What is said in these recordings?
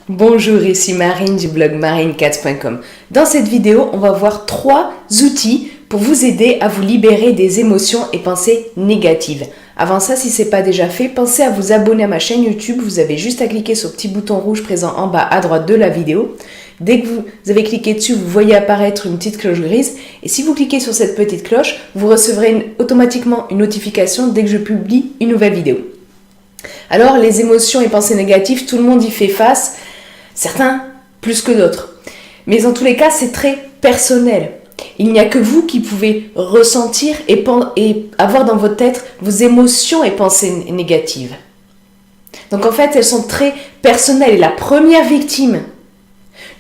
Bonjour, ici Marine du blog marinecats.com. Dans cette vidéo, on va voir 3 outils pour vous aider à vous libérer des émotions et pensées négatives. Avant ça, si ce n'est pas déjà fait, pensez à vous abonner à ma chaîne YouTube. Vous avez juste à cliquer sur le petit bouton rouge présent en bas à droite de la vidéo. Dès que vous avez cliqué dessus, vous voyez apparaître une petite cloche grise. Et si vous cliquez sur cette petite cloche, vous recevrez automatiquement une notification dès que je publie une nouvelle vidéo. Alors, les émotions et pensées négatives, tout le monde y fait face. Certains plus que d'autres. Mais en tous les cas, c'est très personnel. Il n'y a que vous qui pouvez ressentir et avoir dans votre tête vos émotions et pensées négatives. Donc en fait, elles sont très personnelles. Et la première victime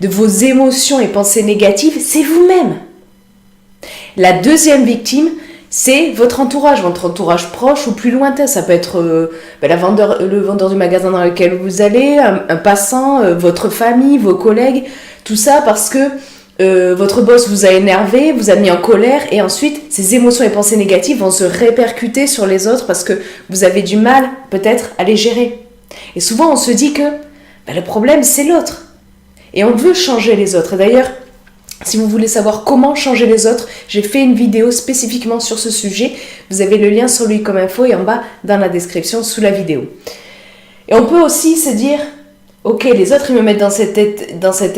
de vos émotions et pensées négatives, c'est vous-même. La deuxième victime, c'est votre entourage proche ou plus lointain. Ça peut être le vendeur du magasin dans lequel vous allez, un passant, votre famille, vos collègues, tout ça parce que votre boss vous a énervé, vous a mis en colère et ensuite ces émotions et pensées négatives vont se répercuter sur les autres parce que vous avez du mal peut-être à les gérer. Et souvent on se dit que le problème c'est l'autre et on veut changer les autres. Et d'ailleurs, si vous voulez savoir comment changer les autres, j'ai fait une vidéo spécifiquement sur ce sujet. Vous avez le lien sur lui comme info et en bas dans la description sous la vidéo. Et on peut aussi se dire, ok, les autres ils me mettent dans cet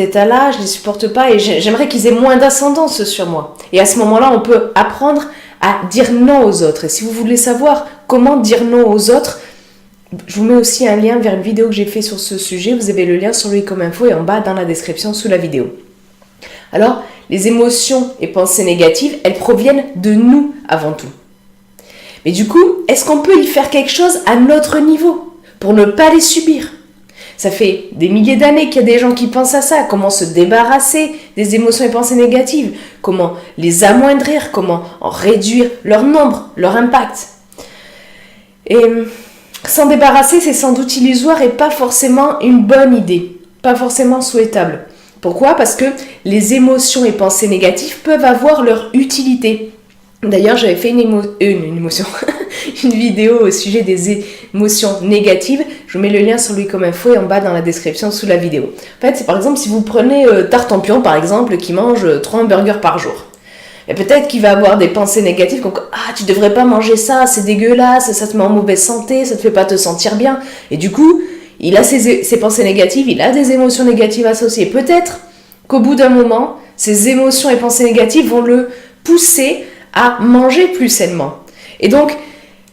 état-là, je ne les supporte pas et j'aimerais qu'ils aient moins d'ascendance sur moi. Et à ce moment-là, on peut apprendre à dire non aux autres. Et si vous voulez savoir comment dire non aux autres, je vous mets aussi un lien vers une vidéo que j'ai fait sur ce sujet. Vous avez le lien sur lui comme info et en bas dans la description sous la vidéo. Alors, les émotions et pensées négatives, elles proviennent de nous avant tout. Mais du coup, est-ce qu'on peut y faire quelque chose à notre niveau pour ne pas les subir ? Ça fait des milliers d'années qu'il y a des gens qui pensent à ça, comment se débarrasser des émotions et pensées négatives, comment les amoindrir, comment en réduire leur nombre, leur impact. Et s'en débarrasser, c'est sans doute illusoire et pas forcément une bonne idée, pas forcément souhaitable. Pourquoi ? Parce que les émotions et pensées négatives peuvent avoir leur utilité. D'ailleurs, j'avais fait une vidéo au sujet des émotions négatives. Je vous mets le lien sur lui comme info et en bas dans la description sous la vidéo. En fait, c'est par exemple si vous prenez Tartampion par exemple qui mange 3 hamburgers par jour. Et peut-être qu'il va avoir des pensées négatives comme « Ah, tu devrais pas manger ça, c'est dégueulasse, ça te met en mauvaise santé, ça te fait pas te sentir bien. » Et du coup, il a ses pensées négatives, il a des émotions négatives associées. Peut-être qu'au bout d'un moment, ces émotions et pensées négatives vont le pousser à manger plus sainement. Et donc,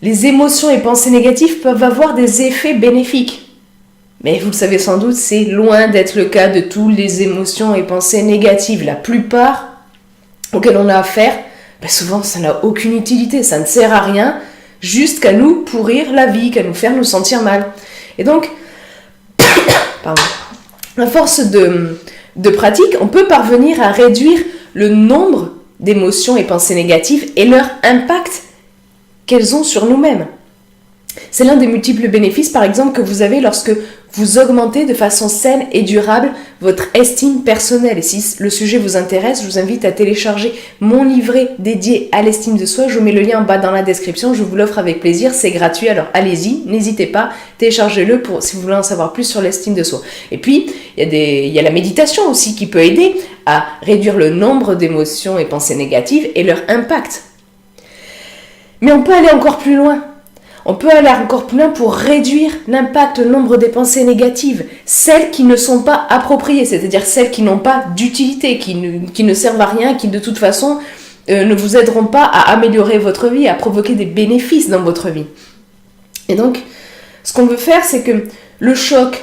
les émotions et pensées négatives peuvent avoir des effets bénéfiques. Mais vous le savez sans doute, c'est loin d'être le cas de toutes les émotions et pensées négatives. La plupart auxquelles on a affaire, souvent ça n'a aucune utilité, ça ne sert à rien, juste qu'à nous pourrir la vie, qu'à nous faire nous sentir mal. Et donc, à force de pratique, on peut parvenir à réduire le nombre d'émotions et pensées négatives et leur impact qu'elles ont sur nous-mêmes. C'est l'un des multiples bénéfices, par exemple, que vous avez lorsque vous augmentez de façon saine et durable votre estime personnelle. Et si le sujet vous intéresse, je vous invite à télécharger mon livret dédié à l'estime de soi. Je vous mets le lien en bas dans la description. Je vous l'offre avec plaisir. C'est gratuit, alors allez-y, n'hésitez pas, téléchargez-le si vous voulez en savoir plus sur l'estime de soi. Et puis, il y a la méditation aussi qui peut aider à réduire le nombre d'émotions et pensées négatives et leur impact. Mais on peut aller encore plus loin. On peut aller encore plus loin pour réduire l'impact, le nombre des pensées négatives, celles qui ne sont pas appropriées, c'est-à-dire celles qui n'ont pas d'utilité, qui ne servent à rien, qui de toute façon ne vous aideront pas à améliorer votre vie, à provoquer des bénéfices dans votre vie. Et donc, ce qu'on veut faire, c'est que le choc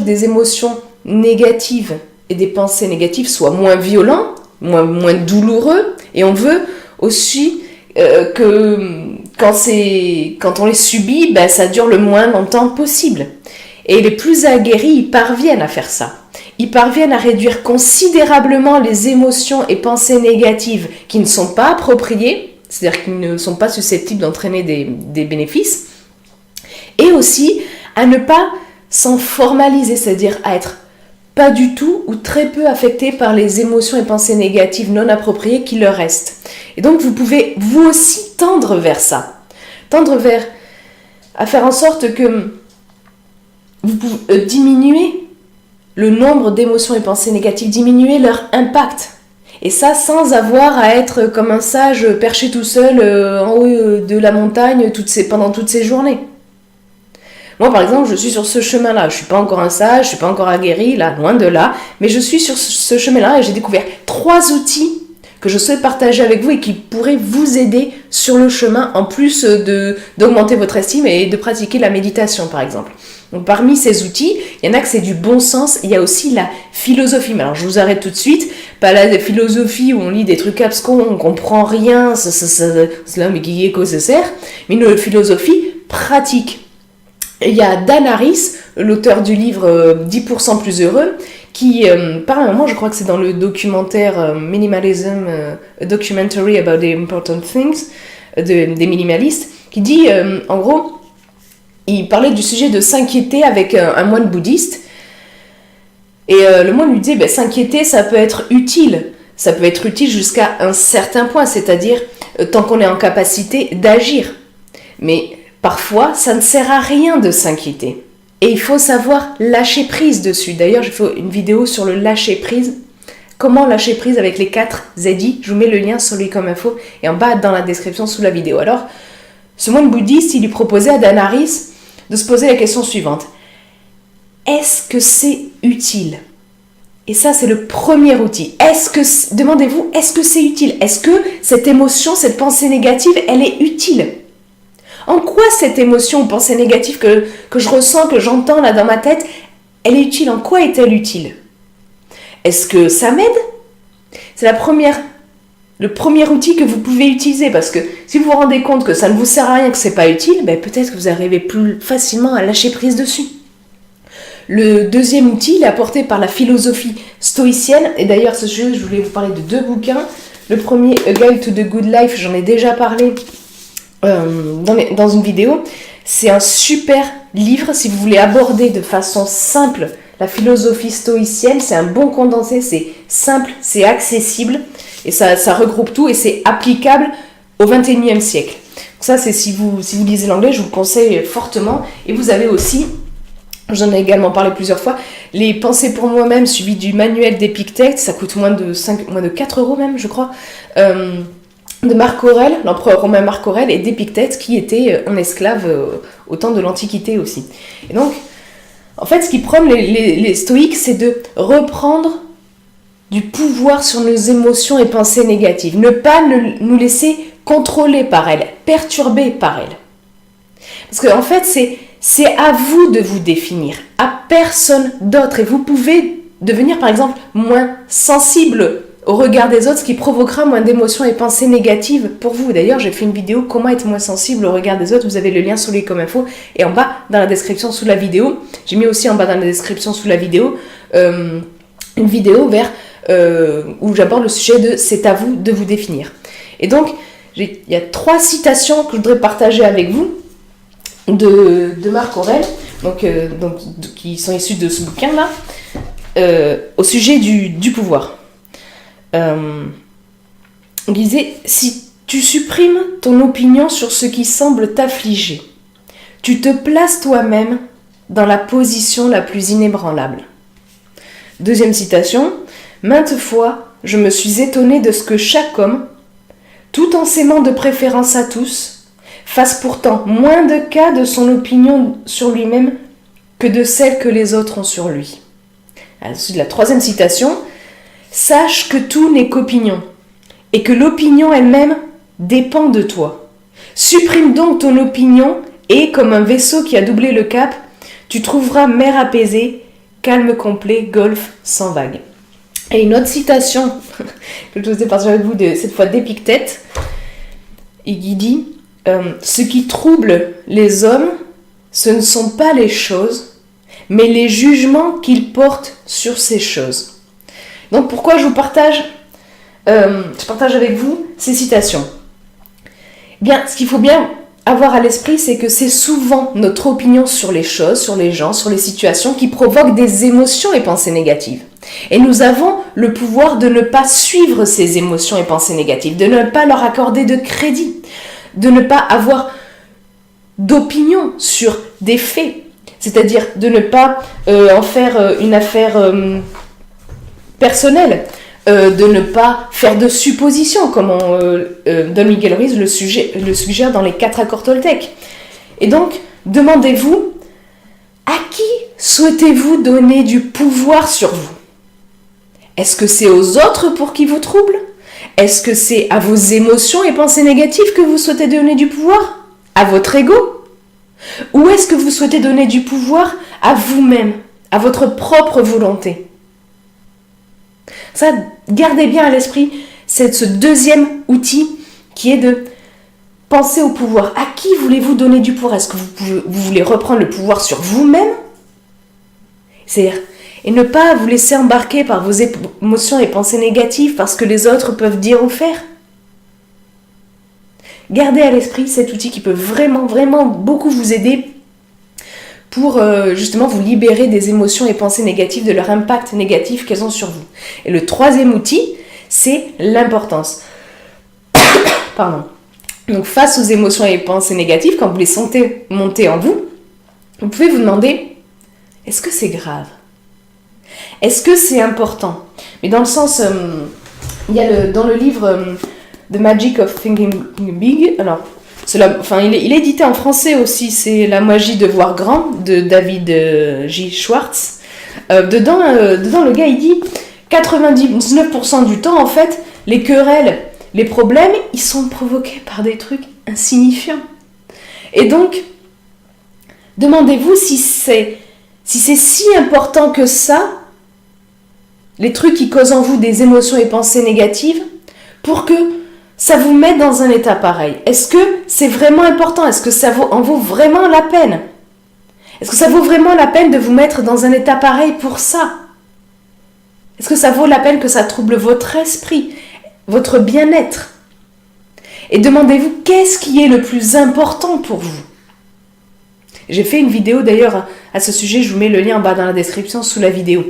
des émotions négatives et des pensées négatives soit moins violent, moins douloureux, et on veut aussi que quand on les subit, ça dure le moins longtemps possible. Et les plus aguerris, ils parviennent à faire ça. Ils parviennent à réduire considérablement les émotions et pensées négatives qui ne sont pas appropriées, c'est-à-dire qui ne sont pas susceptibles d'entraîner des bénéfices, et aussi à ne pas s'en formaliser, c'est-à-dire à être pas du tout ou très peu affectés par les émotions et pensées négatives non appropriées qui leur restent. Et donc vous pouvez vous aussi tendre vers ça, à faire en sorte que vous pouvez diminuer le nombre d'émotions et pensées négatives, diminuer leur impact. Et ça, sans avoir à être comme un sage perché tout seul en haut de la montagne pendant toutes ces journées. Moi, par exemple, je suis sur ce chemin-là. Je ne suis pas encore un sage, je ne suis pas encore aguerri, là, loin de là. Mais je suis sur ce chemin-là et j'ai découvert 3 outils que je souhaite partager avec vous et qui pourraient vous aider sur le chemin, en plus d'augmenter votre estime et de pratiquer la méditation, par exemple. Donc, parmi ces outils, il y en a que c'est du bon sens. Il y a aussi la philosophie. Mais alors, je vous arrête tout de suite. Pas la philosophie où on lit des trucs abscons, on ne comprend rien, c'est là, mais qui est que ça sert. Mais une philosophie pratique. Il y a Dan Harris, l'auteur du livre 10% plus heureux, qui, par un moment, je crois que c'est dans le documentaire Minimalism, A Documentary About the Important Things, des minimalistes, qui dit, en gros, il parlait du sujet de s'inquiéter avec un moine bouddhiste. Et le moine lui disait, s'inquiéter, ça peut être utile. Ça peut être utile jusqu'à un certain point, c'est-à-dire tant qu'on est en capacité d'agir. Mais parfois, ça ne sert à rien de s'inquiéter. Et il faut savoir lâcher prise dessus. D'ailleurs, j'ai fait une vidéo sur le lâcher prise. Comment lâcher prise avec les 4 ZI. Je vous mets le lien sur les comme info et en bas dans la description sous la vidéo. Alors, ce moine bouddhiste, il lui proposait à Dan Harris de se poser la question suivante. Est-ce que c'est utile ? Et ça, c'est le premier outil. Demandez-vous, est-ce que c'est utile ? Est-ce que cette émotion, cette pensée négative, elle est utile ? En quoi cette émotion ou pensée négative que je ressens, que j'entends là dans ma tête, elle est utile ? En quoi est-elle utile ? Est-ce que ça m'aide ? C'est le premier outil que vous pouvez utiliser, parce que si vous vous rendez compte que ça ne vous sert à rien, que c'est pas utile, peut-être que vous arrivez plus facilement à lâcher prise dessus. Le deuxième outil, il est apporté par la philosophie stoïcienne, et d'ailleurs ce sujet, je voulais vous parler de 2 bouquins. Le premier, A Guide to the Good Life, j'en ai déjà parlé dans une vidéo. C'est un super livre si vous voulez aborder de façon simple la philosophie stoïcienne. C'est un bon condensé, c'est simple, c'est accessible et ça regroupe tout et c'est applicable au 21e siècle. Donc ça, c'est si vous lisez l'anglais, je vous le conseille fortement. Et vous avez aussi, j'en ai également parlé plusieurs fois, les pensées pour moi-même suivies du manuel d'Épictète. Ça coûte moins de 4 € même, je crois. De Marc Aurèle, l'empereur romain Marc Aurèle, et d'Épictète qui était un esclave au temps de l'Antiquité aussi. Et donc, en fait, ce qui prônent les stoïques, c'est de reprendre du pouvoir sur nos émotions et pensées négatives. Ne pas nous laisser contrôler par elles, perturber par elles. Parce qu'en fait, c'est à vous de vous définir, à personne d'autre. Et vous pouvez devenir, par exemple, moins sensible au regard des autres, ce qui provoquera moins d'émotions et pensées négatives pour vous. D'ailleurs, j'ai fait une vidéo « Comment être moins sensible au regard des autres ». Vous avez le lien sur les comme info et en bas dans la description sous la vidéo. J'ai mis aussi en bas dans la description sous la vidéo une vidéo où j'aborde le sujet de « C'est à vous de vous définir ». Et donc, il y a 3 citations que je voudrais partager avec vous de Marc Aurèle, qui sont issues de ce bouquin-là, au sujet du pouvoir. Il disait, si tu supprimes ton opinion sur ce qui semble t'affliger, tu te places toi-même dans la position la plus inébranlable. Deuxième citation, maintes fois, je me suis étonnée de ce que chaque homme, tout en s'aimant de préférence à tous, fasse pourtant moins de cas de son opinion sur lui-même que de celle que les autres ont sur lui. Ensuite, la troisième citation, sache que tout n'est qu'opinion, et que l'opinion elle-même dépend de toi. Supprime donc ton opinion, et comme un vaisseau qui a doublé le cap, tu trouveras mer apaisée, calme complet, golfe sans vagues. Et une autre citation que je vous ai partagée avec vous, cette fois d'Épictète, et qui dit ce qui trouble les hommes, ce ne sont pas les choses, mais les jugements qu'ils portent sur ces choses. Donc pourquoi je partage avec vous ces citations ? Bien, ce qu'il faut bien avoir à l'esprit, c'est que c'est souvent notre opinion sur les choses, sur les gens, sur les situations qui provoquent des émotions et pensées négatives. Et nous avons le pouvoir de ne pas suivre ces émotions et pensées négatives, de ne pas leur accorder de crédit, de ne pas avoir d'opinion sur des faits, C'est-à-dire de ne pas en faire une affaire personnelle, de ne pas faire de suppositions, comme Don Miguel Ruiz le suggère dans les 4 accords Toltec. Et donc, demandez-vous, à qui souhaitez-vous donner du pouvoir sur vous? Est-ce que c'est aux autres pour qui vous troublent? Est-ce que c'est à vos émotions et pensées négatives que vous souhaitez donner du pouvoir? À votre ego? Ou est-ce que vous souhaitez donner du pouvoir à vous-même, à votre propre volonté? Ça, gardez bien à l'esprit, c'est ce deuxième outil qui est de penser au pouvoir. À qui voulez-vous donner du pouvoir? Est-ce que vous voulez reprendre le pouvoir sur vous-même? C'est-à-dire, et ne pas vous laisser embarquer par vos émotions et pensées négatives parce que les autres peuvent dire ou faire. Gardez à l'esprit cet outil qui peut vraiment, vraiment beaucoup vous aider pour justement vous libérer des émotions et pensées négatives, de leur impact négatif qu'elles ont sur vous. Et le troisième outil, c'est l'importance. Pardon. Donc face aux émotions et pensées négatives, quand vous les sentez monter en vous, vous pouvez vous demander, est-ce que c'est grave? Est-ce que c'est important? Mais dans le sens, il y a dans le livre The Magic of Thinking Big, alors, il est édité en français aussi, c'est La magie de voir grand, de David J. Schwartz. Dedans, le gars, il dit 99% du temps, en fait, les querelles, les problèmes, ils sont provoqués par des trucs insignifiants. Et donc, demandez-vous si c'est si important que ça, les trucs qui causent en vous des émotions et pensées négatives, pour que ça vous mette dans un état pareil. Est-ce que c'est vraiment important? Est-ce que ça en vaut vraiment la peine? Est-ce que ça vaut vraiment la peine de vous mettre dans un état pareil pour ça? Est-ce que ça vaut la peine que ça trouble votre esprit, votre bien-être? Et demandez-vous, qu'est-ce qui est le plus important pour vous? J'ai fait une vidéo d'ailleurs à ce sujet, je vous mets le lien en bas dans la description sous la vidéo.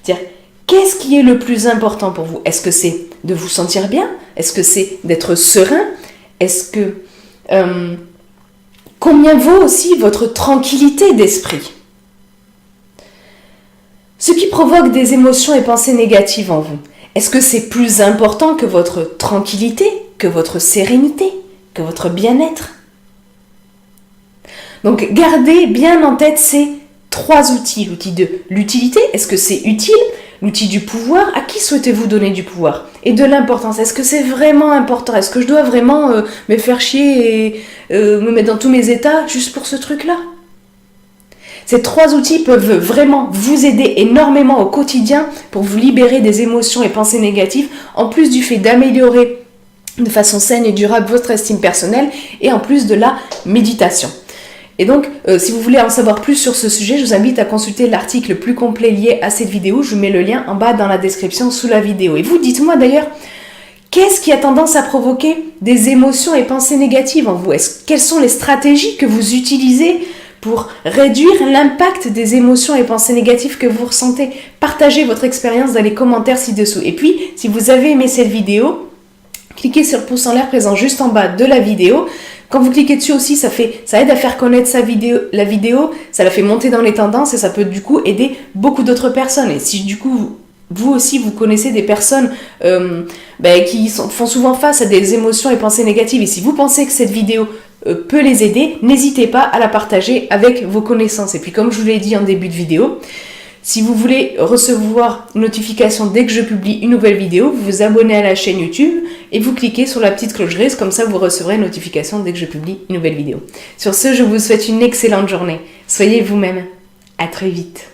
C'est-à-dire, qu'est-ce qui est le plus important pour vous? Est-ce que c'est de vous sentir bien? Est-ce que c'est d'être serein? Est-ce que... combien vaut aussi votre tranquillité d'esprit? Ce qui provoque des émotions et pensées négatives en vous, est-ce que c'est plus important que votre tranquillité, que votre sérénité, que votre bien-être? Donc gardez bien en tête ces 3 outils. L'outil de l'utilité, est-ce que c'est utile? L'outil du pouvoir, à qui souhaitez-vous donner du pouvoir? Et de l'importance, est-ce que c'est vraiment important? Est-ce que je dois vraiment me faire chier et me mettre dans tous mes états juste pour ce truc-là? Ces 3 outils peuvent vraiment vous aider énormément au quotidien pour vous libérer des émotions et pensées négatives, en plus du fait d'améliorer de façon saine et durable votre estime personnelle et en plus de la méditation. Et donc, si vous voulez en savoir plus sur ce sujet, je vous invite à consulter l'article plus complet lié à cette vidéo. Je vous mets le lien en bas dans la description sous la vidéo. Et vous, dites-moi d'ailleurs, qu'est-ce qui a tendance à provoquer des émotions et pensées négatives en vous? Quelles sont les stratégies que vous utilisez pour réduire l'impact des émotions et pensées négatives que vous ressentez? Partagez votre expérience dans les commentaires ci-dessous. Et puis, si vous avez aimé cette vidéo, cliquez sur le pouce en l'air présent juste en bas de la vidéo. Quand vous cliquez dessus aussi, ça aide à faire connaître la vidéo, ça la fait monter dans les tendances et ça peut du coup aider beaucoup d'autres personnes. Et si du coup, vous aussi, vous connaissez des personnes qui font souvent face à des émotions et pensées négatives, et si vous pensez que cette vidéo peut les aider, n'hésitez pas à la partager avec vos connaissances. Et puis comme je vous l'ai dit en début de vidéo, si vous voulez recevoir une notification dès que je publie une nouvelle vidéo, vous vous abonnez à la chaîne YouTube et vous cliquez sur la petite cloche grise, comme ça vous recevrez une notification dès que je publie une nouvelle vidéo. Sur ce, je vous souhaite une excellente journée. Soyez vous-même. À très vite.